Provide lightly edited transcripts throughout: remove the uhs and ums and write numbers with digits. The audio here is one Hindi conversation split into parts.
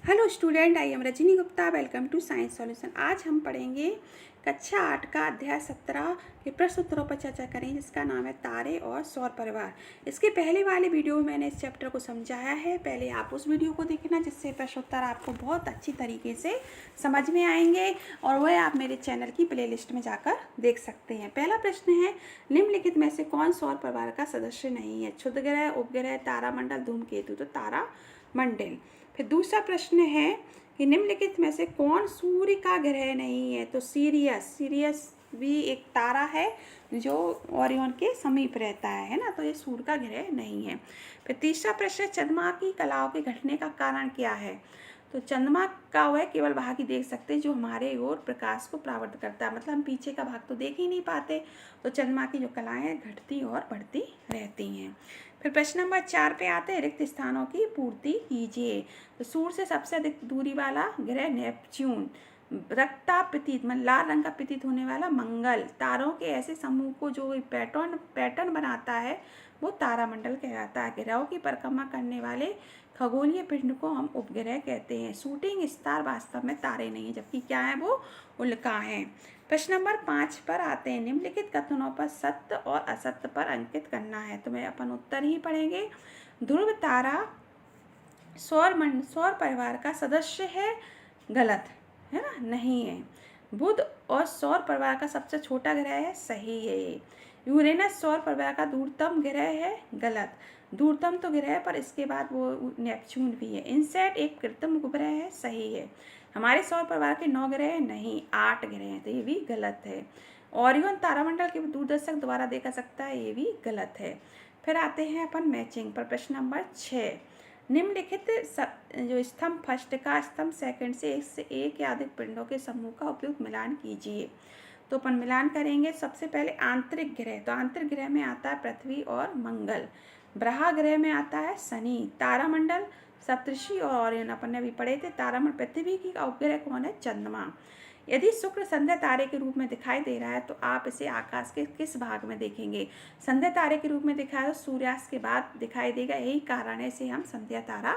Hello student, I am Rajni Gupta. Welcome to science solution. आज हम पढ़ेंगे कक्षा 8 का अध्याय 17 के प्रश्न उत्तरों पर चर्चा करें, जिसका नाम है तारे और सौर परिवार। इसके पहले वाले वीडियो में मैंने इस चैप्टर को समझाया है, पहले आप उस वीडियो को देखना, जिससे प्रश्न उत्तर आपको बहुत अच्छी तरीके से समझ में आएंगे और वह आप मेरे चैनल की प्लेलिस्ट में जाकर देख सकते हैं। पहला प्रश्न है, निम्नलिखित में से कौन सौर परिवार का सदस्य नहीं है? क्षुद्र ग्रह, उपग्रह, तारामंडल, धूमकेतु। तो तारामंडल। फिर दूसरा प्रश्न है कि निम्नलिखित में से कौन सूर्य का ग्रह नहीं है? तो सीरियस भी एक तारा है जो ओरियन के समीप रहता है ना, तो ये सूर्य का ग्रह नहीं है। फिर तीसरा प्रश्न, चंद्रमा की कलाओं के घटने का कारण क्या है? तो चंद्रमा का वह केवल भाग ही देख सकते हैं जो हमारे ओर प्रकाश को परावर्तित करता है, मतलब हम पीछे का भाग तो देख ही नहीं पाते। तो चंद्रमा की जो कलाएं घटती और बढ़ती रहती हैं। फिर प्रश्न नंबर 4 पे आते हैं, रिक्त स्थानों की पूर्ति कीजिए। तो सूर्य से सबसे अधिक दूरी वाला ग्रह नेपच्यून, रक्ता प्रतीत मतलब लाल रंग का प्रतीत होने वाला मंगल, तारों के ऐसे समूह को जो पैटर्न बनाता है वो तारामंडल कहलाता है। ग्रहों की परिक्रमा करने वाले खगोलीय पिंड को हम उपग्रह कहते हैं। शूटिंग स्टार वास्तव में तारे नहीं है, जबकि क्या है, वो उल्का हैं। प्रश्न नंबर 5 पर आते हैं, निम्नलिखित कथनों पर सत्य और असत्य पर अंकित करना है। तो मैं अपन उत्तर ही पढ़ेंगे। ध्रुव तारा सौर परिवार का सदस्य है, गलत है ना, नहीं है। बुध और सौर परिवार का सबसे छोटा ग्रह है, सही है। यूरेनस सौर परिवार का दूरतम ग्रह है, गलत। दूरतम तो ग्रह पर इसके बाद वो नेपच्यून भी है। इनसेट एक कृत्रिम उपग्रह है, सही है। हमारे सौर परिवार के 9 ग्रह हैं, नहीं 8 ग्रह हैं, तो ये भी गलत है। ओरियन तारामंडल के दूरदर्शक द्वारा देखा सकता है, ये भी गलत है। फिर आते हैं अपन मैचिंग पर। प्रश्न नंबर 6, निम्नलिखित जो स्तंभ फर्स्ट का स्तंभ सेकंड से एक या अधिक पिंडों के समूह का उपयुक्त मिलान कीजिए। तो अपन मिलान करेंगे। सबसे पहले आंतरिक ग्रह, तो आंतरिक ग्रह में आता है पृथ्वी और मंगल। ब्रहा ग्रह में आता है शनि। तारामंडल, सप्तर्षि और ओरियन अपन ने अभी पढ़े थे। तारामंडल पृथ्वी की उपग्रह कौन है? चंद्रमा। यदि शुक्र संध्या तारे के रूप में दिखाई दे रहा है तो आप इसे आकाश के किस भाग में देखेंगे? संध्या तारे के रूप में दिखाया तो सूर्यास्त के बाद दिखाई देगा, यही कारण है इसे हम संध्या तारा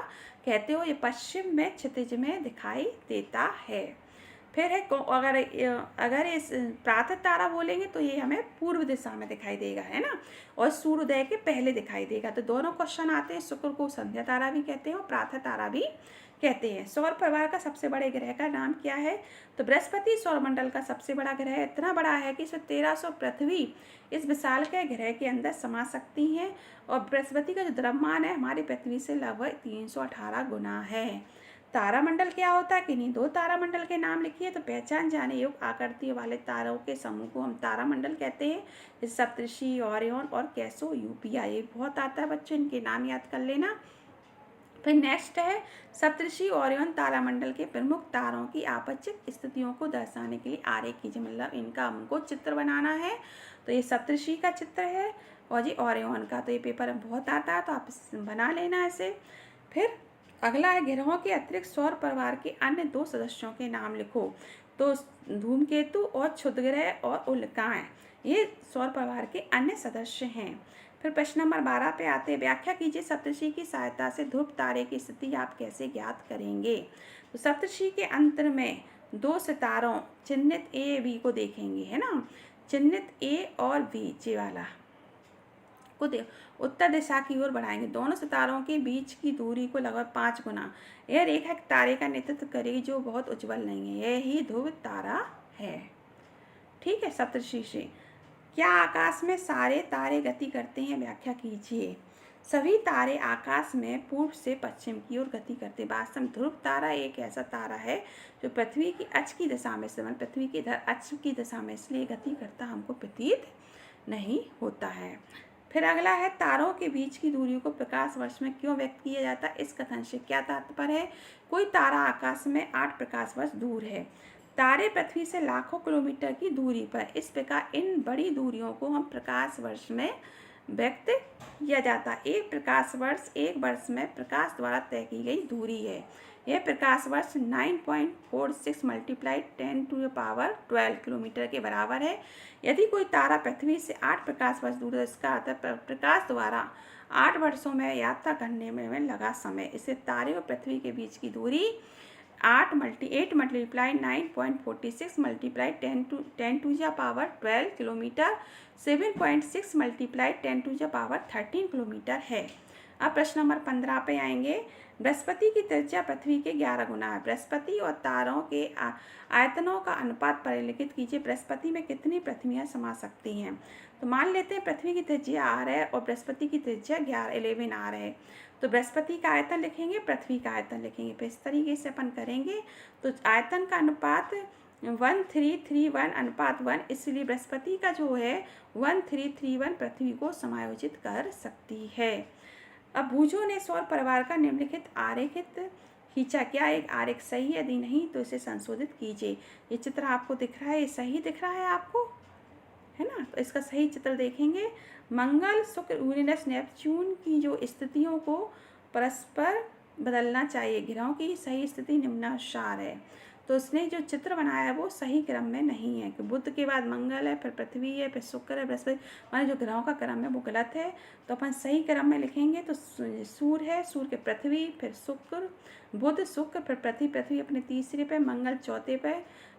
कहते हो। ये पश्चिम में क्षितिज में दिखाई देता है। फिर है अगर इस प्रातः तारा बोलेंगे तो ये हमें पूर्व दिशा में दिखाई देगा, है ना, और सूर्योदय के पहले दिखाई देगा। तो दोनों क्वेश्चन आते हैं। शुक्र को संध्या तारा भी कहते हैं और प्रातः तारा भी कहते हैं। सौर परिवार का सबसे बड़े ग्रह का नाम क्या है? तो बृहस्पति सौरमंडल का सबसे बड़ा ग्रह है। इतना बड़ा है कि इसमें 1300 पृथ्वी इस विशाल के ग्रह के अंदर समा सकती हैं, और बृहस्पति का जो द्रव्यमान है हमारी पृथ्वी से लगभग 318 गुना है। तारामंडल क्या होता है? किन्हीं 2 तारामंडल के नाम लिखिए। तो पहचान जाने योग्य आकृति वाले तारों के समूह को हम तारामंडल कहते हैं, जैसे सप्तर्षि, ओरियन और कैसियोपेया। ये बहुत आता है बच्चों, इनके नाम याद कर लेना। फिर नेक्स्ट है, सप्तर्षि ओरियन तारामंडल के प्रमुख तारों की आपचिक स्थितियों को दर्शाने के लिए आरेख कीजिए, मतलब इनका हमको चित्र बनाना है। तो ये सप्तर्षि का चित्र है और जी ओरियन का। तो ये पेपर में बहुत आता है, तो आप बना लेना ऐसे। फिर अगला है, ग्रहों के अतिरिक्त सौर परिवार के अन्य 2 सदस्यों के नाम लिखो। तो धूमकेतु और क्षुद्र ग्रह और उल्काएं, ये सौर परिवार के अन्य सदस्य हैं। फिर प्रश्न नंबर 12 पे आते हैं, व्याख्या कीजिए सप्तर्षि की सहायता से ध्रुव तारे की स्थिति आप कैसे ज्ञात करेंगे? तो सप्तर्षि के अंतर में 2 सितारों चिन्हित ए बी को देखेंगे, है ना, चिन्हित ए और बी जे वाला को उत्तर दिशा की ओर बढ़ाएंगे। दोनों सितारों के बीच की दूरी को लगभग 5 गुना। यह रेखा तारे का नेतृत्व करेगी जो बहुत उज्जवल नहीं है, यह ही ध्रुव तारा है। ठीक है। सप्तर्षि से क्या आकाश में सारे तारे गति करते हैं? व्याख्या कीजिए। सभी तारे आकाश में पूर्व से पश्चिम की ओर गति करते हैं। वास्तव में ध्रुव तारा एक ऐसा तारा है जो पृथ्वी की अक्ष की दिशा में से, पृथ्वी के इधर अक्ष की दिशा में, इसलिए गति करता हमको प्रतीत नहीं होता है। फिर अगला है, तारों के बीच की दूरी को प्रकाश वर्ष में क्यों व्यक्त किया जाता है? इस कथन से क्या तात्पर्य है? कोई तारा आकाश में 8 प्रकाश वर्ष दूर है। तारे पृथ्वी से लाखों किलोमीटर की दूरी पर, इस प्रकार इन बड़ी दूरियों को हम प्रकाश वर्ष में व्यक्त किया जाता है। एक प्रकाश वर्ष एक वर्ष में प्रकाश द्वारा तय की गई दूरी है। यह प्रकाश वर्ष 9.46 × 10⁻12 किलोमीटर के बराबर है। यदि कोई तारा पृथ्वी से 8 प्रकाश वर्ष दूर है, इसका अर्थ प्रकाश द्वारा 8 वर्षों में यात्रा करने में लगा समय। इससे तारे और पृथ्वी के बीच की दूरी 8 multiply 9.46 multiply 10 to the power 12 kilometre 7.6 multiply 10 to the power 13 kilometre है। अब प्रश्न नंबर 15 पे आएंगे। बृहस्पति की त्रिज्या पृथ्वी के 11 गुना है। बृहस्पति और तारों के आयतनों का अनुपात परिलिखित कीजिए। बृहस्पति में कितनी पृथ्वियाँ समा सकती हैं? तो मान लेते हैं पृथ्वी की त्रिज्या r है और बृहस्पति की त्रिज्या 11 r है। तो बृहस्पति का आयतन लिखेंगे, पृथ्वी का आयतन लिखेंगे। फिर इस तरीके से अपन करेंगे तो आयतन का अनुपात 1331:1, इसलिए बृहस्पति का जो है 1331 पृथ्वी को समायोजित कर सकती है। अब भुजों ने सौर परिवार का निम्नलिखित आरेखित खींचा। क्या एक आरेख सही है? यदि नहीं तो इसे संशोधित कीजिए। ये चित्र आपको दिख रहा है, ये सही दिख रहा है आपको, है ना? तो इसका सही चित्र देखेंगे। मंगल, शुक्र, यूरेनस, नेपच्यून की जो स्थितियों को परस्पर बदलना चाहिए। ग्रहों की सही स्थिति निम्नानुसार है। तो उसने जो चित्र बनाया है वो सही क्रम में नहीं है कि बुध के बाद मंगल है, फिर पृथ्वी है, फिर शुक्र है, बृहस्पति, माने जो ग्रहों का क्रम है वो गलत है। तो अपन सही क्रम में लिखेंगे तो सूर्य है, सूर्य के पृथ्वी, फिर शुक्र, बुध, शुक्र, फिर पृथ्वी, पृथ्वी अपने तीसरे पे, मंगल चौथे पे,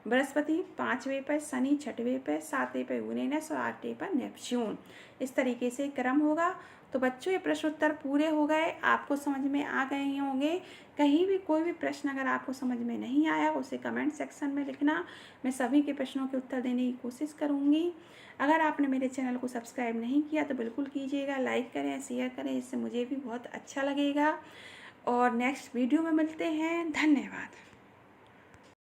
बृहस्पति 5वें पे, शनि 6वें पे, 7वें पे यूरेनस और 8वें पर नेपच्यून। इस तरीके से क्रम होगा। तो बच्चों ये प्रश्न उत्तर पूरे हो गए, आपको समझ में आ गए होंगे। कहीं भी कोई भी प्रश्न अगर आपको समझ में नहीं आया उसे कमेंट सेक्शन में लिखना, मैं सभी के प्रश्नों के उत्तर देने की कोशिश करूँगी। अगर आपने मेरे चैनल को सब्सक्राइब नहीं किया तो बिल्कुल कीजिएगा, लाइक करें, शेयर करें, इससे मुझे भी बहुत अच्छा लगेगा। और नेक्स्ट वीडियो में मिलते हैं। धन्यवाद।